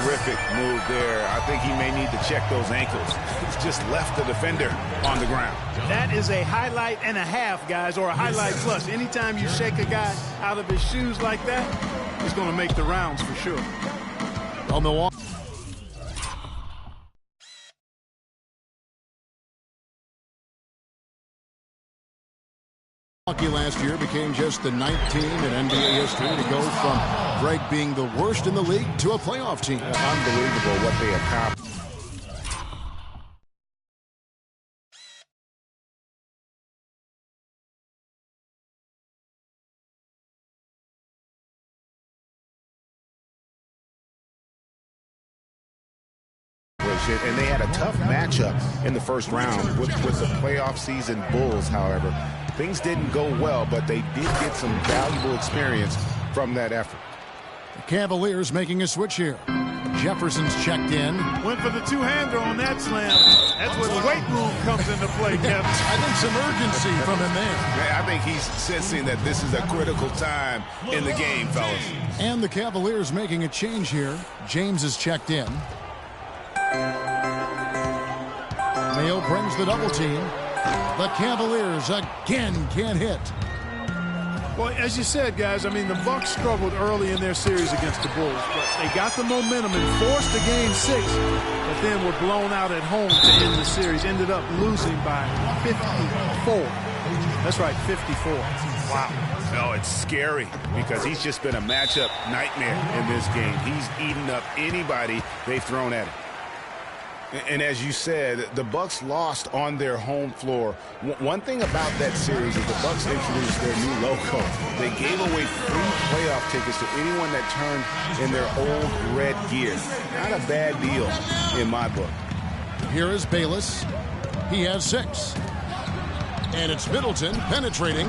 terrific move there. I think he may need to check those ankles. He's just left the defender on the ground. That is a highlight and a half, guys, or a highlight plus. Anytime you shake a guy out of his shoes like that, he's going to make the rounds for sure. Well, Milwaukee last year became just the 9th team in NBA history to go from Greg being the worst in the league to a playoff team. Unbelievable what they accomplished. And they had a tough matchup in the first round with the playoff season Bulls, however. Things didn't go well, but they did get some valuable experience from that effort. The Cavaliers making a switch here. Jefferson's checked in. Went for the two-hander on that slam. That's where the weight room comes into play, Kevin. I think some urgency from him there. I think he's sensing that this is a critical time in the game, fellas. And the Cavaliers making a change here. James is checked in. Mayo brings the double team. The Cavaliers again can't hit. Well, as you said, guys, I mean, the Bucks struggled early in their series against the Bulls, but they got the momentum and forced a game 6, but then were blown out at home to end the series. Ended up losing by 54. That's right, 54. Wow. No, it's scary because he's just been a matchup nightmare in this game. He's eaten up anybody they've thrown at him. And as you said, the Bucks lost on their home floor. One thing about that series is the Bucks introduced their new logo. They gave away free playoff tickets to anyone that turned in their old red gear. Not a bad deal in my book. Here is Bayless. He has 6. And it's Middleton penetrating.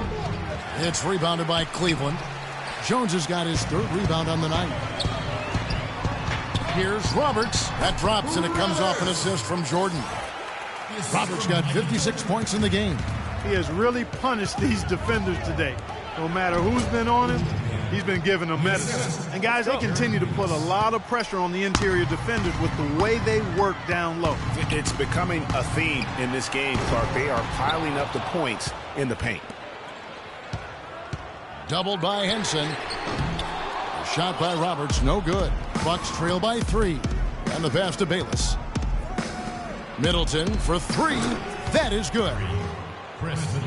It's rebounded by Cleveland. Jones has got his 3rd rebound on the night. Here's Roberts. That drops, and it comes off an assist from Jordan. Roberts got 56 points in the game. He has really punished these defenders today. No matter who's been on him, he's been giving them medicine. And, guys, they continue to put a lot of pressure on the interior defenders with the way they work down low. It's becoming a theme in this game, Clark. They are piling up the points in the paint. Doubled by Henson. Shot by Roberts, no good. Bucks trail by 3. And the pass to Bayless. Middleton for 3. That is good.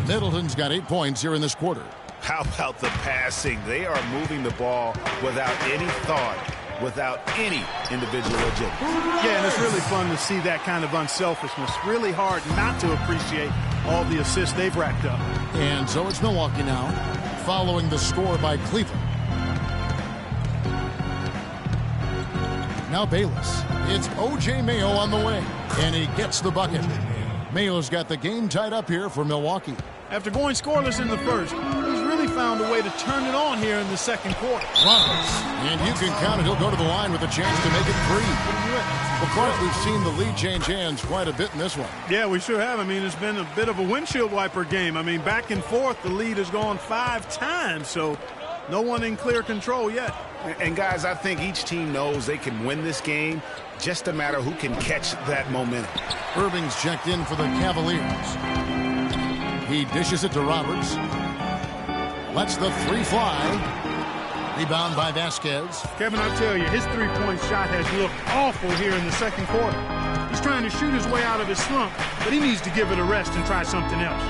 Middleton's got 8 points here in this quarter. How about the passing? They are moving the ball without any thought, without any individual agenda. Yeah, and it's really fun to see that kind of unselfishness. Really hard not to appreciate all the assists they've racked up. And so it's Milwaukee now, following the score by Cleveland. Now Bayless. It's O.J. Mayo on the way, and he gets the bucket. Mayo's got the game tied up here for Milwaukee. After going scoreless in the first, he's really found a way to turn it on here in the second quarter. Roberts, and you can count it. He'll go to the line with a chance to make it 3. Well, Clark, we've seen the lead change hands quite a bit in this one. Yeah, we sure have. I mean, it's been a bit of a windshield wiper game. I mean, back and forth, the lead has gone 5 times, so no one in clear control yet. And, guys, I think each team knows they can win this game. Just a matter who can catch that momentum. Irving's checked in for the Cavaliers. He dishes it to Roberts. Lets the 3 fly. Rebound by Vasquez. Kevin, I'll tell you, his three-point shot has looked awful here in the second quarter. He's trying to shoot his way out of his slump, but he needs to give it a rest and try something else.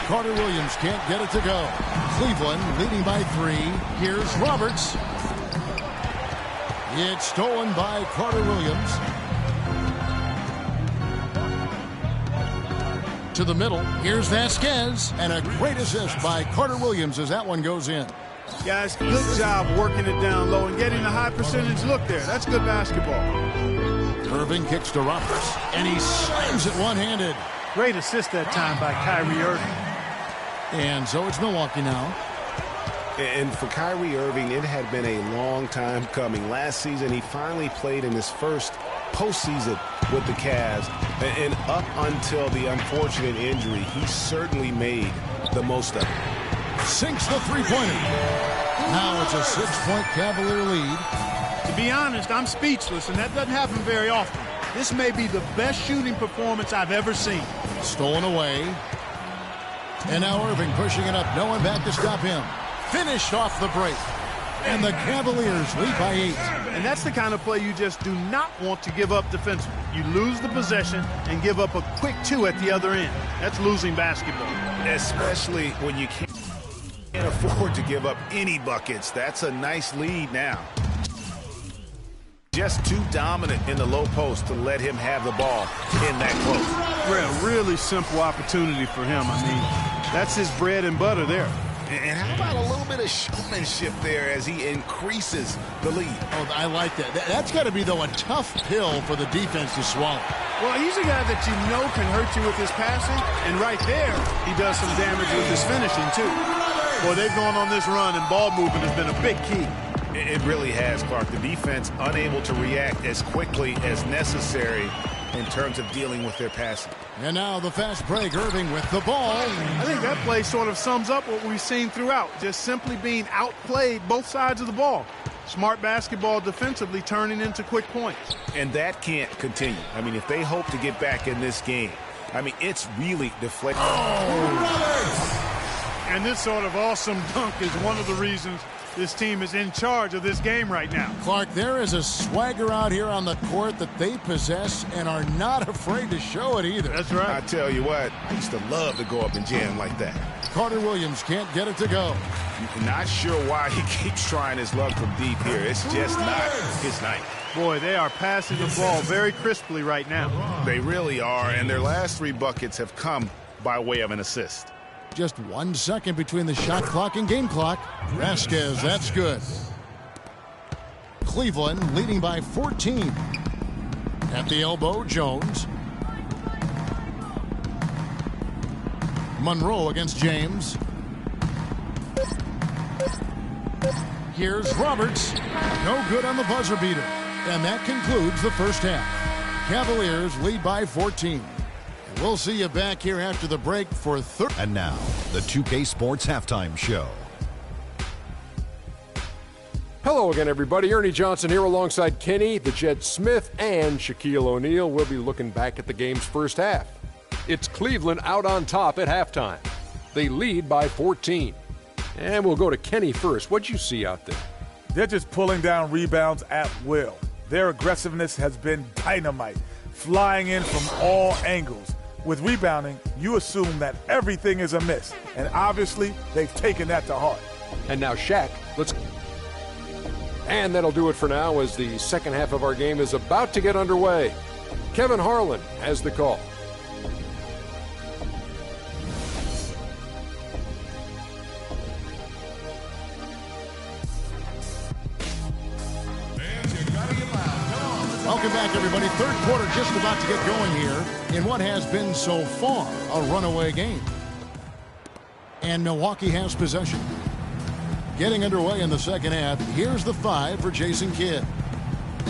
Carter Williams can't get it to go. Cleveland leading by 3. Here's Roberts. It's stolen by Carter Williams. To the middle. Here's Vasquez. And a great assist by Carter Williams as that one goes in. Guys, good job working it down low and getting a high percentage look there. That's good basketball. Irving kicks to Roberts. And he slams it one-handed. Great assist that time by Kyrie Irving. And so it's Milwaukee now. And for Kyrie Irving, it had been a long time coming. Last season, he finally played in his first postseason with the Cavs. And up until the unfortunate injury, he certainly made the most of it. Sinks the three-pointer. Now it's a 6-point Cavalier lead. To be honest, I'm speechless, and that doesn't happen very often. This may be the best shooting performance I've ever seen. Stolen away. And now Irving pushing it up. No one back to stop him. Finished off the break. And the Cavaliers lead by 8. And that's the kind of play you just do not want to give up defensively. You lose the possession and give up a quick 2 at the other end. That's losing basketball. Especially when you can't afford to give up any buckets. That's a nice lead now. Just too dominant in the low post to let him have the ball in that close. Really simple opportunity for him. I mean, that's his bread and butter there. And how about a little bit of showmanship there as he increases the lead? Oh, I like that. That's got to be, though, a tough pill for the defense to swallow. Well, he's a guy that you know can hurt you with his passing, and right there, he does some damage with his finishing, too. Boy, they've gone on this run, and ball movement has been a big key. It really has, Clark. The defense unable to react as quickly as necessary in terms of dealing with their passing. And now the fast break, Irving with the ball. I think that play sort of sums up what we've seen throughout, just simply being outplayed both sides of the ball. Smart basketball defensively turning into quick points. And that can't continue. I mean, if they hope to get back in this game, I mean, it's really deflecting. And this sort of awesome dunk is one of the reasons this team is in charge of this game right now. Clark, there is a swagger out here on the court that they possess and are not afraid to show it either. That's right. I tell you what, I used to love to go up and jam like that. Carter Williams can't get it to go. Not sure why he keeps trying his luck from deep here. It's just not his night. Boy, they are passing the ball very crisply right now. They really are, and their last 3 buckets have come by way of an assist. Just 1 second between the shot clock and game clock. Vasquez, that's good. Cleveland leading by 14. At the elbow, Jones. Monroe against James. Here's Roberts. No good on the buzzer beater. And that concludes the first half. Cavaliers lead by 14. We'll see you back here after the break for third. And now, the 2K Sports Halftime Show. Hello again, everybody. Ernie Johnson here alongside Kenny, the Jed Smith, and Shaquille O'Neal. We'll be looking back at the game's first half. It's Cleveland out on top at halftime. They lead by 14. And we'll go to Kenny first. What'd you see out there? They're just pulling down rebounds at will. Their aggressiveness has been dynamite, flying in from all angles. With rebounding, you assume that everything is a miss, and obviously they've taken that to heart. And now Shaq, and that'll do it for now as the second half of our game is about to get underway. Kevin Harlan has the call. Welcome back, everybody. Third quarter just about to get going here in what has been so far a runaway game. And Milwaukee has possession. Getting underway in the second half, here's the 5 for Jason Kidd.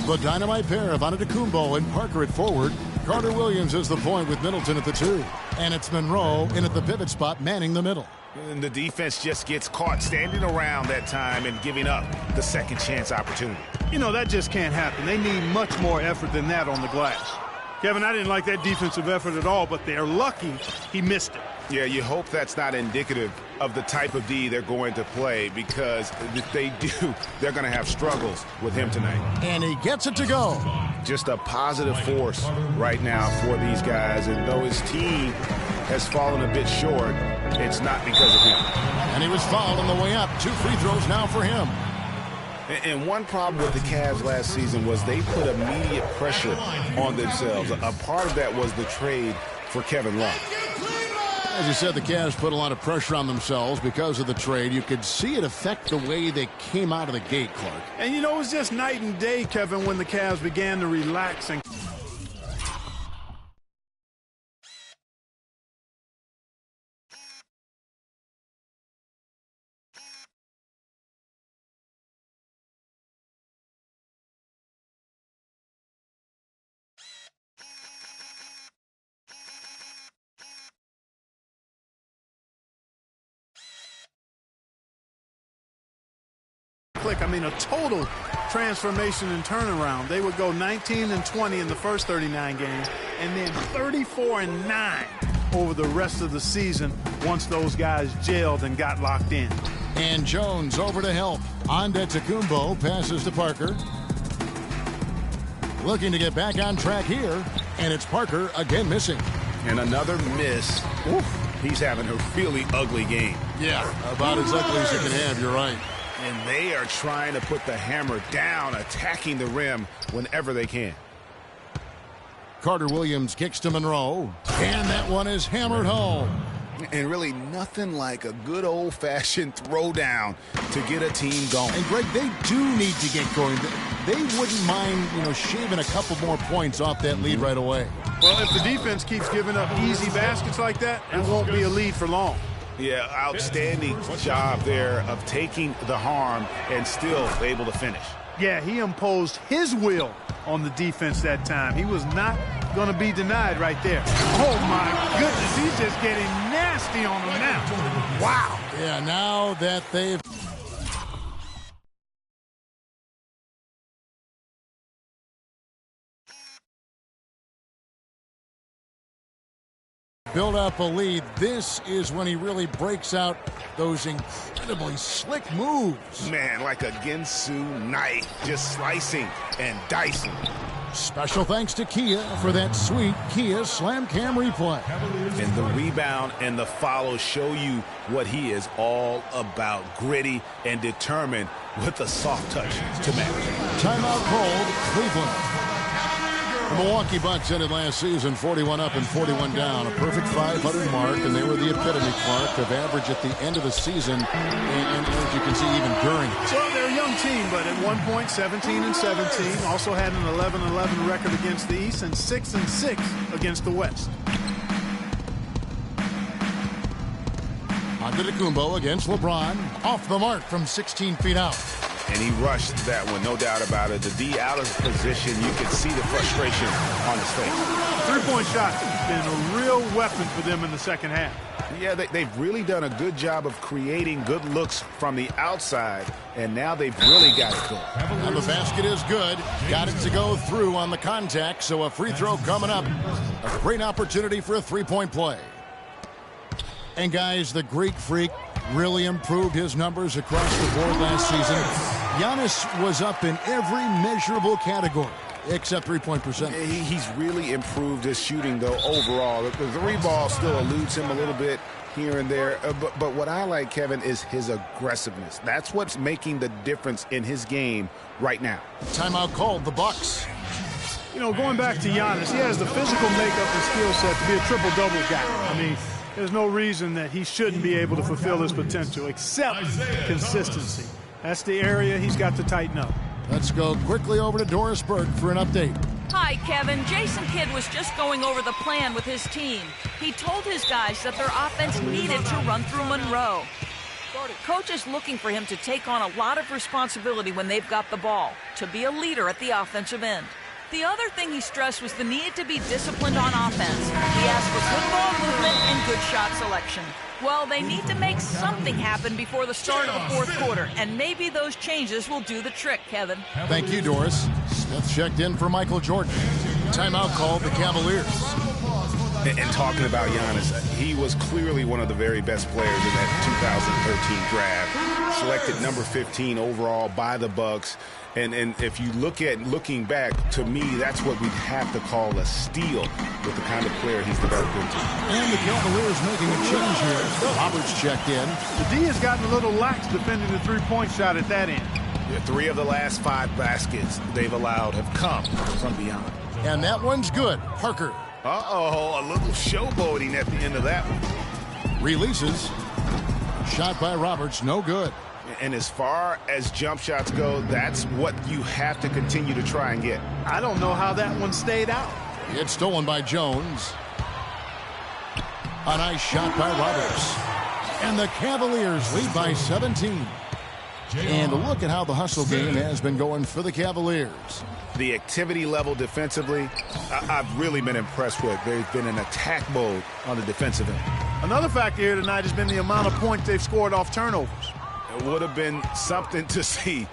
The dynamite pair of Antetokounmpo and Parker at forward. Carter Williams is the point with Middleton at the 2. And it's Monroe in at the pivot spot, manning the middle. And the defense just gets caught standing around that time and giving up the second chance opportunity. You know, that just can't happen. They need much more effort than that on the glass. Kevin, I didn't like that defensive effort at all, but they're lucky he missed it. Yeah, you hope that's not indicative of the type of D they're going to play, because if they do, they're going to have struggles with him tonight. And he gets it to go. Just a positive force right now for these guys, and though his team has fallen a bit short, it's not because of him. And he was fouled on the way up. 2 free throws now for him. And one problem with the Cavs last season was they put immediate pressure on themselves. A part of that was the trade for Kevin Love. As you said, the Cavs put a lot of pressure on themselves because of the trade. You could see it affect the way they came out of the gate, Clark. And, you know, it was just night and day, Kevin, when the Cavs began to relax and click. I mean, a total transformation and turnaround. They would go 19-20 in the first 39 games, and then 34-9 over the rest of the season once those guys gelled and got locked in. And Jones over to help. Antetokounmpo passes to Parker. Looking to get back on track here, and it's Parker again missing. And another miss. Oof, he's having a really ugly game. Yeah, about as ugly as you can have, you're right. And they are trying to put the hammer down, attacking the rim whenever they can. Carter Williams kicks to Monroe, and that one is hammered home. And really nothing like a good old-fashioned throwdown to get a team going. And, Greg, they do need to get going. They wouldn't mind, shaving a couple more points off that lead right away. Well, if the defense keeps giving up easy baskets like that, it won't be a lead for long. Yeah, outstanding job there of taking the harm and still able to finish. Yeah, he imposed his will on the defense that time. He was not going to be denied right there. Oh, my goodness. He's just getting nasty on them now. Wow. Yeah, now that they've... build up a lead, this is when he really breaks out those incredibly slick moves. Man, like a Ginsu knife, just slicing and dicing. Special thanks to Kia for that sweet Kia Slam Cam replay. And the rebound and the follow show you what he is all about. Gritty and determined with a soft touch to match. Timeout called, Cleveland. The Milwaukee Bucks ended last season 41 up and 41 down, a perfect 500 mark, and they were the epitome, Clark, of average at the end of the season, and as you can see, even during it. Well, they're a young team, but at one point, 17-17, also had an 11-11 record against the East and 6-6 against the West. Antetokounmpo against LeBron, off the mark from 16 feet out. And he rushed that one, no doubt about it. The D out of position, you could see the frustration on his face. Three-point shot has been a real weapon for them in the second half. Yeah, they've really done a good job of creating good looks from the outside, and now they've really got it going. And the basket is good. Got it to go through on the contact, so a free throw coming up. A great opportunity for a three-point play. And, guys, the Greek Freak really improved his numbers across the board last season. Giannis was up in every measurable category except three-point percentage. He's really improved his shooting, though, overall. The three ball still eludes him a little bit here and there. But what I like, Kevin, is his aggressiveness. That's what's making the difference in his game right now. Timeout called, the Bucks. Going back to Giannis, he has the physical makeup and skill set to be a triple-double guy. I mean, there's no reason that he shouldn't be able to fulfill his potential except consistency. That's the area he's got to tighten up. Let's go quickly over to Doris Burke for an update. Hi, Kevin. Jason Kidd was just going over the plan with his team. He told his guys that their offense needed to run through Monroe. Coach is looking for him to take on a lot of responsibility when they've got the ball, to be a leader at the offensive end. The other thing he stressed was the need to be disciplined on offense. He asked for good ball movement and good shot selection. Well, they need to make something happen before the start of the fourth quarter, and maybe those changes will do the trick, Kevin. Thank you, Doris. Smith checked in for Michael Jordan. Timeout called the Cavaliers. And talking about Giannis, he was clearly one of the very best players in that 2013 draft. Selected number 15 overall by the Bucks. And if you looking back, to me, that's what we'd have to call a steal with the kind of player he's developed into. And the Cavaliers making a change here. Roberts checked in. The D has gotten a little lax defending the three-point shot at that end. Yeah, 3 of the last 5 baskets they've allowed have come from beyond. And that one's good. Parker. Uh-oh, a little showboating at the end of that one. Releases. Shot by Roberts, no good. And as far as jump shots go, that's what you have to continue to try and get. I don't know how that one stayed out. It's stolen by Jones. A nice shot by Roberts. And the Cavaliers lead by 17. And look at how the hustle game has been going for the Cavaliers. The activity level defensively, I've really been impressed with. There's been an attack mode on the defensive end. Another factor here tonight has been the amount of points they've scored off turnovers. It would have been something to see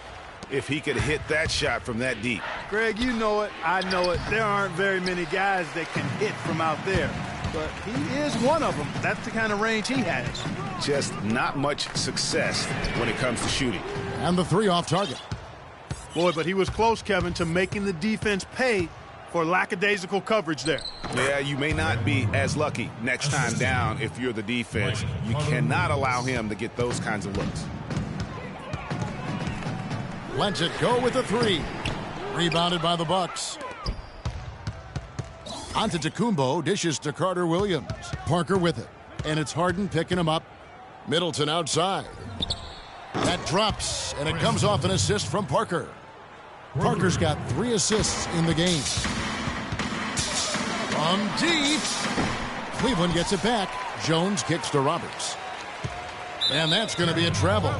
if he could hit that shot from that deep. Greg, you know it. I know it. There aren't very many guys that can hit from out there. But he is one of them. That's the kind of range he has. Just not much success when it comes to shooting. And the three off target. Boy, but he was close, Kevin, to making the defense pay for lackadaisical coverage there. Yeah, you may not be as lucky next time down if you're the defense. You cannot allow him to get those kinds of looks. Lets it go with the three. Rebounded by the Bucks. Antetokounmpo dishes to Carter Williams. Parker with it. And it's Harden picking him up. Middleton outside. That drops, and it comes off an assist from Parker. Parker's got 3 assists in the game. From deep. Cleveland gets it back. Jones kicks to Roberts. And that's going to be a travel.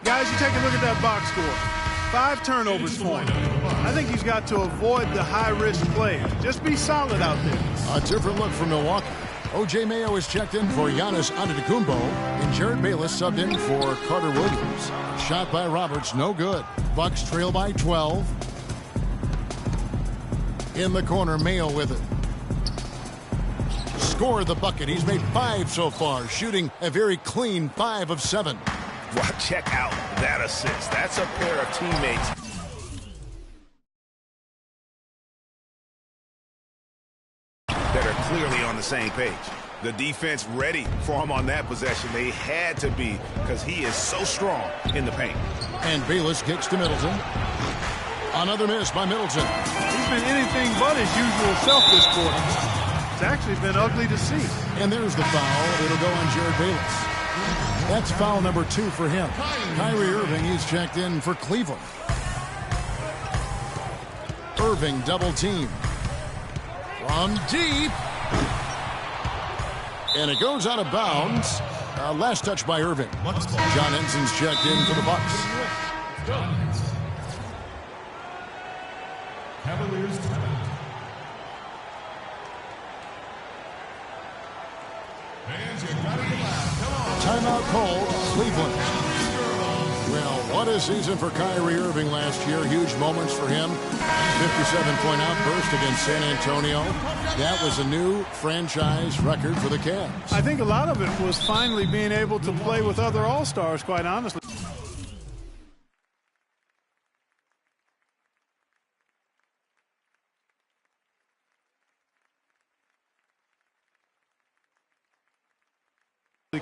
Guys, you take a look at that box score. 5 turnovers for him. I think he's got to avoid the high-risk plays. Just be solid out there. A different look from Milwaukee. O.J. Mayo is checked in for Giannis Antetokounmpo, and Jared Bayless subbed in for Carter Williams. Shot by Roberts, no good. Bucks trail by 12. In the corner, Mayo with it. Scored the bucket. He's made 5 so far, shooting a very clean 5 of 7. Well, check out that assist. That's a pair of teammates that are clearly on the same page. The defense ready for him on that possession. They had to be, because he is so strong in the paint. And Bayless kicks to Middleton. Another miss by Middleton. He's been anything but his usual self this quarter. It's actually been ugly to see. And there's the foul. It'll go on Jared Bayless. That's foul number 2 for him. Kyrie Irving is checked in for Cleveland. Irving double team. From deep. And it goes out of bounds. Last touch by Irving. John Enson's checked in for the Bucks. Cavaliers timeout. Fans, you gotta get loud. Come on. Timeout called, Cleveland. Well, what a season for Kyrie Irving last year. Huge moments for him. 57-point outburst against San Antonio. That was a new franchise record for the Cavs. I think a lot of it was finally being able to play with other All-Stars, quite honestly.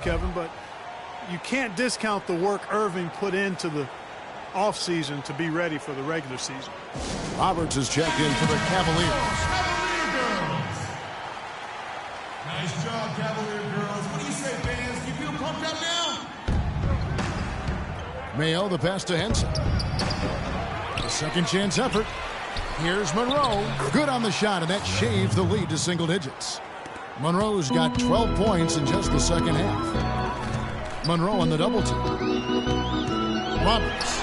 Kevin, but you can't discount the work Irving put into the offseason to be ready for the regular season. Roberts is checked in for the Cavaliers. Nice job, Cavalier girls. What do you say, fans? You feel pumped up now? Mayo, the pass to Henson. A second chance effort. Here's Monroe. Good on the shot, and that shaves the lead to single digits. Monroe's got 12 points in just the second half. Monroe on the double team. Roberts.